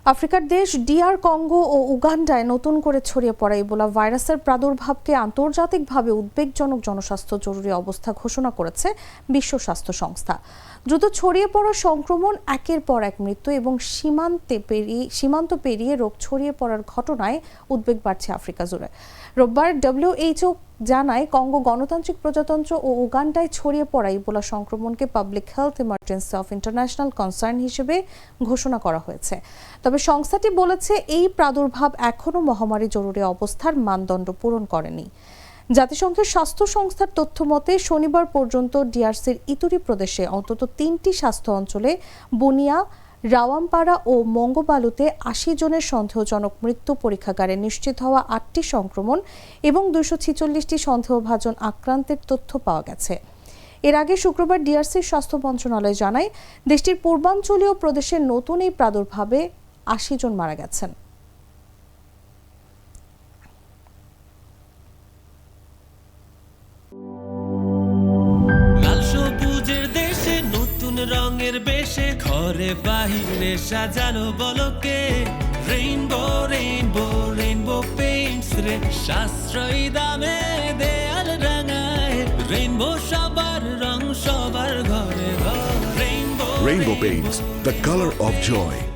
আফ্রিকার দেশ DR Congo ও উগান্ডায় নতুন করে ছড়িয়ে পড়া ইবোলা ভাইরাসের প্রাদুর্ভাবকে আন্তর্জাতিকভাবে উদ্বেগজনক জনস্বাস্থ্য জরুরি অবস্থা ঘোষণা করেছে বিশ্ব স্বাস্থ্য সংস্থা। দ্রুত ছড়িয়ে পড়া সংক্রমণ, একের পর এক মৃত্যু এবং সীমান্ত পেরিয়ে রোগ ছড়িয়ে পড়ার ঘটনায় উদ্বেগ বাড়ছে আফ্রিকা জুড়ে। রোববার WHO জানায়, কঙ্গো গণতান্ত্রিক প্রজাতন্ত্র ও উগান্ডায় ছড়িয়ে পড়া ইবোলা সংক্রমণকে public health emergency of international concern হিসেবে ঘোষণা করা হয়েছে। তবে সংস্থাটি বলেছে, এই প্রাদুর্ভাব এখনও মহামারী জরুরি অবস্থার মানদণ্ড পূরণ করেনি। জাতিসংঘের স্বাস্থ্য সংস্থার তথ্য মতে শনিবার পর্যন্ত ডিআরসির ইতুরি প্রদেশে অন্তত 3টি স্বাস্থ্য অঞ্চলে বুনিয়া, রাওয়ামপাড়া ও মঙ্গোবালুতে 80 জনের সন্দেহজনক মৃত্যু, পরীক্ষাগারে নিশ্চিত হওয়া 8টি সংক্রমণ এবং 246টি সন্দেহভাজন আক্রান্তের তথ্য পাওয়া গেছে। এর আগে শুক্রবার ডিআরসির স্বাস্থ্য মন্ত্রণালয় জানায়, দেশটির পূর্বাঞ্চলীয় প্রদেশে নতুন এই প্রাদুর্ভাবে 80 জন মারা গেছেন। রঙের বেশে ঘরে বাহিরে সাজানো বলকে রেইনবো রেইনবো রেইনবো পেইন্টস রে সাশ্রয়ী দামে দেয়াল রাঙায় রেইনবো সবার রং সবার ঘরে ঘরে rainbow Paints, the color of joy.